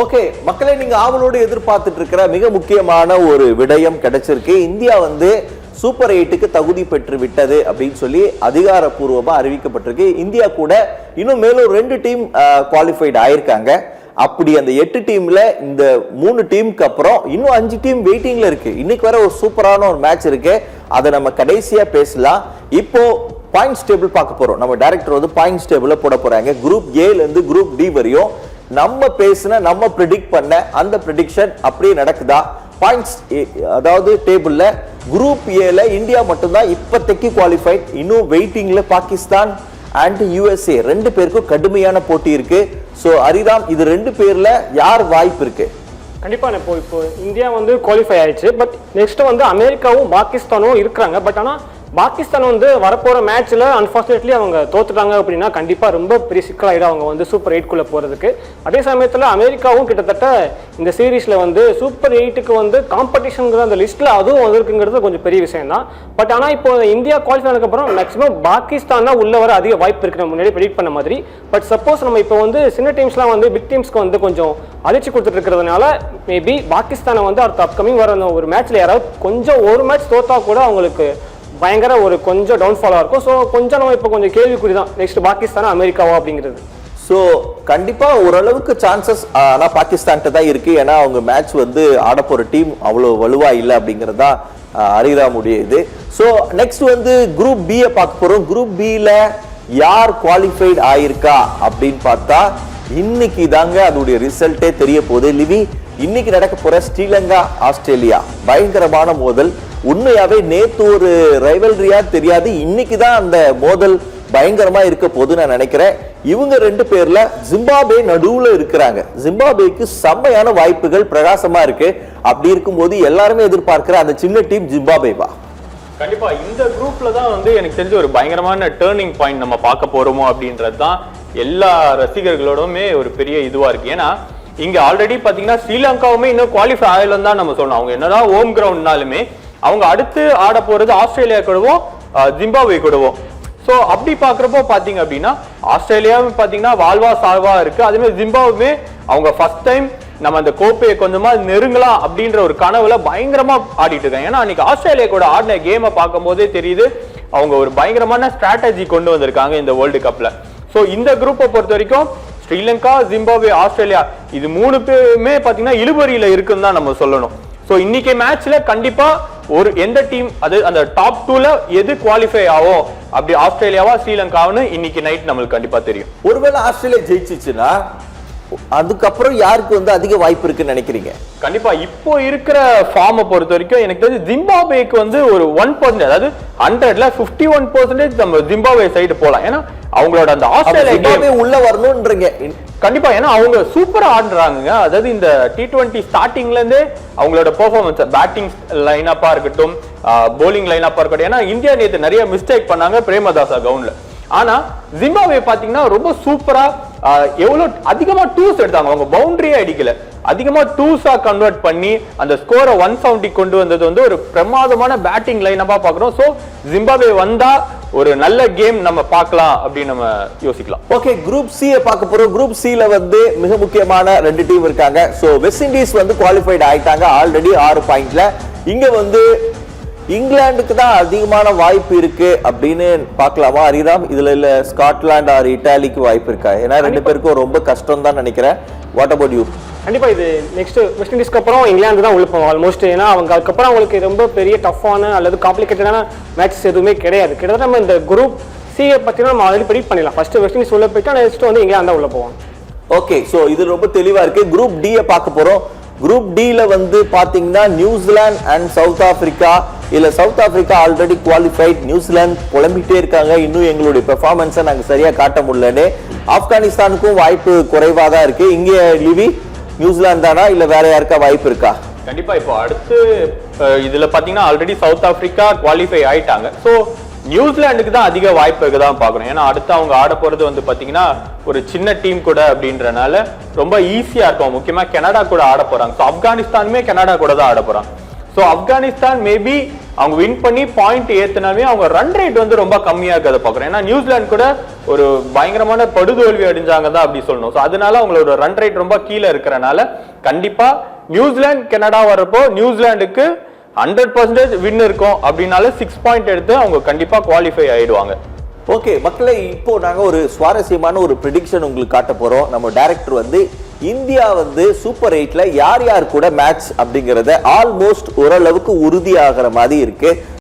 Okay மக்களே, நீங்க ஆவலோடு எதிர்பார்த்துட்டு இருக்கிற மிக முக்கியமான ஒரு விடயம் கிடைச்சிருக்கு. இந்தியா சூப்பர் 8க்கு தகுதி பெற்று விட்டது அப்படின்னு சொல்லி அதிகாரப்பூர்வமா அறிவிக்கப்பட்டிருக்கு. இந்தியா கூட இன்னும் மேலும் 2 டீம் குவாலிஃபைட் ஆயிருக்காங்க. அப்படி அந்த 8 டீம்ல இந்த 3 டீமுக்கு அப்புறம் இன்னும் 5 டீம் வெயிட்டிங்ல இருக்கு. இன்னைக்கு வர ஒரு சூப்பரான ஒரு மேட்ச் இருக்கு, அதை நம்ம கடைசியா பேசலாம். இப்போ பாயிண்ட்ஸ் டேபிள் பார்க்க போறோம். நம்ம டைரக்டர் பாயிண்ட்ஸ் டேபிள் போட போறாங்க. குரூப் ஏல இருந்து குரூப் டி வரையும் நம்ம பேசின, நம்ம ப்ரெடிக்ட் பண்ண அந்த ப்ரெடிக்ஷன் அப்படியே நடக்குதா? பாயிண்ட்ஸ் அதாவது டேபிள்ல குரூப் ஏல இந்தியா மட்டும்தான் இப்போதைக்கு குவாலிஃபைட். இன்னும் வெயிட்டிங்ல பாகிஸ்தான் அண்ட் யுஎஸ்ஏ 2 பேருக்கும் கடுமையான போட்டி இருக்கு. சோ ஹரிராம், இது 2 பேர்ல யார் வாய்ப்பு இருக்கு? கண்டிப்பா இப்போ இந்தியா குவாலிஃபை ஆயிடுச்சு. பட் நெக்ஸ்ட் அமெரிக்காவும் பாகிஸ்தானும் இருக்கிறாங்க. பட் ஆனா பாகிஸ்தான் வரப்போற மேட்ச்ல அன்பார்ச்சுனேட்லி அவங்க தோத்துட்டாங்க அப்படின்னா கண்டிப்பா ரொம்ப பெரிய சிக்கலாயிடும் அவங்க சூப்பர் 8க்குள்ள போறதுக்கு. அதே சமயத்துல அமெரிக்காவும் கிட்டத்தட்ட இந்த சீரீஸ்ல சூப்பர் 8க்கு காம்படிஷன்ங்கிற அந்த லிஸ்ட்ல அதுவும் வந்திருக்குங்கிறது கொஞ்சம் பெரிய விஷயம் தான். பட் ஆனா இப்போ இந்தியா குவாலிஃபை ஆனதுக்கு அப்புறம் மேக்ஸிமம் பாகிஸ்தான் தான் உள்ள வர அதிக வாய்ப்பு இருக்கு, நம்ம முன்னாடி ப்ரெடிக்ட் பண்ண மாதிரி. பட் சப்போஸ் நம்ம இப்போ சின்ன டீம்ஸ்லாம் பிக் டீம்ஸ்க்கு கொஞ்சம் அழிச்சு கொடுத்துட்டு இருக்கிறதுனால மேபி பாகிஸ்தானை அடுத்த அப்கமிங் வர ஒரு மேட்ச்ல யாராவது கொஞ்சம் ஒரு மேட்ச் தோத்தா கூட அவங்களுக்கு பயங்கர ஒரு கொஞ்சம் டவுன்ஃபாலாக இருக்கும். ஸோ கொஞ்சம் நம்ம இப்போ கொஞ்சம் கேள்விக்குறி தான் நெக்ஸ்ட் பாகிஸ்தானா அமெரிக்காவா அப்படிங்கிறது. ஸோ கண்டிப்பா ஓரளவுக்கு சான்சஸ் ஆனால் பாகிஸ்தான்கிட்ட தான் இருக்கு. ஏன்னா அவங்க மேட்ச் ஆட போற டீம் அவ்வளோ வலுவா இல்லை அப்படிங்கிறது தான் ஹரிராமுடைய இது. ஸோ நெக்ஸ்ட் குரூப் பியை பார்க்க போறோம். குரூப் பியில் யார் குவாலிஃபைட் ஆயிருக்கா அப்படின்னு பார்த்தா இன்னைக்கு தாங்க அதோடைய ரிசல்ட்டே தெரிய போகுது. லிவி, இன்னைக்கு நடக்க போற ஸ்ரீலங்கா ஆஸ்திரேலியா பயங்கரமான மோதல். உண்மையாவே நேத்து ஒரு ரைவல்ரியா தெரியாது, இன்னைக்கு தான் அந்த மோதல் பயங்கரமா இருக்க போது நான் நினைக்கிறேன். இவங்க 2 பேர்ல ஜிம்பாப்வே நடுவுல இருக்கிறாங்க. ஜிம்பாப்வேக்கு செம்மையான வாய்ப்புகள் பிரகாசமா இருக்கு. அப்படி இருக்கும்போது எல்லாருமே எதிர்பார்க்கிற அந்த சின்ன டீம் ஜிம்பாப்வேவா? கண்டிப்பா இந்த குரூப்ல தான் எனக்கு தெரிஞ்ச ஒரு பயங்கரமான டேர்னிங் பாயிண்ட் நம்ம பார்க்க போறோமோ அப்படின்றது தான் எல்லா ரசிகர்களோடமே ஒரு பெரிய இதுவா இருக்கு. ஏன்னா இங்க ஆல்ரெடி பாத்தீங்கன்னா ஸ்ரீலங்காவுமே இன்னும் குவாலிஃபை ஆகலன்னு தான் நம்ம சொன்னோம். அவங்க என்னதான் ஹோம் கிரவுண்ட்னாலுமே அவங்க அடுத்து ஆட போறது ஆஸ்திரேலியா கூடவும் ஜிம்பாப்வே கூடவும். ஸோ அப்படி பாக்குறப்போ பாத்தீங்க அப்படின்னா ஆஸ்திரேலியாவும் பாத்தீங்கன்னா வாழ்வா சாவா இருக்கு. அதே மாதிரி ஜிம்பாப்வே அவங்க ஃபர்ஸ்ட் டைம் நம்ம அந்த கோப்பையை கொஞ்சமா நெருங்கலாம் அப்படின்ற ஒரு கனவுல பயங்கரமா ஆடிட்டு இருக்காங்க. ஏன்னா அன்னைக்கு ஆஸ்திரேலியா கூட ஆடின கேமை பார்க்கும் போதே தெரியுது அவங்க ஒரு பயங்கரமான ஸ்ட்ராட்டஜி கொண்டு வந்திருக்காங்க இந்த வேர்ல்டு கப்ல. ஸோ இந்த குரூப்பை பொறுத்த வரைக்கும் ஸ்ரீலங்கா, ஜிம்பாப்வே, ஆஸ்திரேலியா இது 3 பேருமே பாத்தீங்கன்னா இழுபறியில இருக்குன்னு தான் நம்ம சொல்லணும். ஸோ இன்னைக்கு மேட்ச்ல கண்டிப்பா ஒரு எந்த டீம் அது அந்த டாப் 2ல எது குவாலிஃபை ஆகும், அப்படி ஆஸ்திரேலியாவா ஸ்ரீலங்காவுன்னு இன்னைக்கு நைட் நம்மளுக்கு கண்டிப்பா தெரியும். ஒருவேளை ஆஸ்திரேலியா ஜெயிச்சிச்சுன்னா அதுக்கப்புறம் யாருக்கு அதிக வாய்ப்பு இருக்குன்னு நினைக்கிறீங்க? கண்டிப்பா இப்போ இருக்கிற ஃபார்மை பொறுத்த வரைக்கும் எனக்கு தெரிஞ்சு ஜிம்பாப்வேக்கு ஒரு 1%, அதாவது 100ல 51% நம்ம ஜிம்பாப்வே சைடு போலாம். ஏன்னா அவங்களோட அந்த ஆஸ்திரேலியா உள்ள வரணும்ன்றீங்க. கண்டிப்பா, ஏன்னா அவங்க சூப்பரா ஆடுறாங்க. அதாவது இந்த T20 ஸ்டார்டிங்ல இருந்தே அவங்களோட பெர்ஃபார்மன்ஸ், பேட்டிங் லைனப்பா இருக்கட்டும், போலிங் லைனப்பா இருக்கட்டும். ஏன்னா இந்தியா நேற்று நிறைய மிஸ்டேக் பண்ணாங்க பிரேமதாசா கவுன்ல. ஆனா ஜிம்பாப்வே பாத்தீங்கன்னா ரொம்ப சூப்பரா எவ்வளவு அதிகமா டூஸ் எடுத்தாங்க. அவங்க பவுண்டரியே அடிக்கல, அதிகமா டூஸா கன்வெர்ட் பண்ணி அந்த ஸ்கோரை 170 கொண்டு வந்தது ஒரு பிரமாதமான பேட்டிங் லைனப்பா பாக்குறோம். சோ ஜிம்பாப்வே வந்தா ஒரு நல்ல கேம் நம்ம பார்க்கலாம் அப்படின்னு நம்ம யோசிக்கலாம். ஓகே, குரூப் சி பார்க்க போறோம். குரூப் சி ல மிக முக்கியமான 2 டீம் இருக்காங்க. சோ வெஸ்ட் இண்டீஸ் குவாலிஃபைட் ஆயிட்டாங்க ஆல்ரெடி 6 பாயிண்ட்ல. இங்க இங்கிலாந்துக்கு தான் அதிகமான வாய்ப்பு இருக்கு அப்படின்னு பார்க்கலாமா ஹரிராம்? இதுல இல்ல ஸ்காட்லாந்து ஆர் இட்டாலிக்கு வாய்ப்பு இருக்கா? ஏன்னா 2 பேருக்கும் ரொம்ப கஷ்டம் தான் நினைக்கிறேன். What about you? கண்டிப்பா இது நெக்ஸ்ட் வெஸ்ட் இண்டீஸ்க்கு அப்புறம் இங்கிலாந்து தான் உள்ள போவோம் ஆல்மோஸ்ட். ஏன்னா அவங்க அதுக்கப்புறம் அவங்களுக்கு ரொம்ப பெரிய டஃப்பான அல்லது காம்ப்ளிகேட்டடான மேட்சஸ் எதுவுமே கிடையாது. கிட்டத்தட்ட நம்ம இந்த குரூப் சியை பத்தினா நம்ம ஆல்ரெடி ப்ரெடிக்ட் பண்ணிடலாம். ஃபர்ஸ்ட் வெஸ்ட் இண்டீஸ் உள்ள போயிட்டா நெக்ஸ்ட் இங்கிலாந்து தான் உள்ள போவோம். ஓகே, சோ இது ரொம்ப தெளிவா இருக்கு. குரூப் டி பார்க்க போறோம். குரூப் டி ல பாத்தீங்கன்னா நியூசிலாந்து அண்ட் சவுத் ஆப்பிரிக்கா. இல்ல South Africa already qualified. New Zealand புலம்பிட்டே இருக்காங்க, இன்னும் எங்களுடைய பெர்ஃபார்மன்ஸை நாங்க சரியா காட்ட முடியலன்னு. ஆப்கானிஸ்தானுக்கும் வாய்ப்பு குறைவா தான் இருக்கு. இங்க லிவி நியூசிலாந்து தானா இல்ல வேற யாருக்கா வாய்ப்பு இருக்கா? கண்டிப்பா இப்போ அடுத்து இதுல பாத்தீங்கன்னா ஆல்ரெடி சவுத் ஆப்பிரிக்கா குவாலிஃபை ஆயிட்டாங்க. சோ நியூசிலாந்துக்கு தான் அதிக வாய்ப்பு இருக்குதான் பாக்கணும். ஏன்னா அடுத்து அவங்க ஆட போறது பாத்தீங்கன்னா ஒரு சின்ன டீம் கூட அப்படின்றனால ரொம்ப ஈஸியா இருக்கும். முக்கியமா கனடா கூட ஆட போறாங்க. ஸோ ஆப்கானிஸ்தானுமே கனடா கூட தான் ஆட போறாங்க. ஸோ ஆப்கானிஸ்தான் மேபி அவங்க வின் பண்ணி பாயிண்ட் ஏத்துனாவே அவங்க ரன் ரேட் வந்து ரொம்ப கம்மியா இருக்கிறத பாக்குறோம். ஏன்னா நியூசிலாந்து கூட ஒரு பயங்கரமான படுதோல்வி அடைஞ்சாங்க தான் அப்படி சொல்லணும். ஸோ அதனால அவங்களோட ரன் ரேட் ரொம்ப கீழே இருக்கிறனால கண்டிப்பா நியூசிலாந்து கனடா வரப்போ நியூசிலாந்துக்கு 100% வின் இருக்கும் அப்படின்னால 6 பாயிண்ட் எடுத்து அவங்க கண்டிப்பா குவாலிஃபை ஆயிடுவாங்க. ஓகே மக்களே, இப்போ நாங்க ஒரு சுவாரஸ்யமான ஒரு ப்ரெடிக்ஷன் உங்களுக்கு காட்ட போறோம். நம்ம டைரக்டர் வந்து இந்தியா வந்து சூப்பர் 8ல யார் யார் கூட மேட்ச் அப்படிங்கறத ஆல்மோஸ்ட் ஓரளவுக்கு உறுதியாகிற மாதிரி இருக்கு.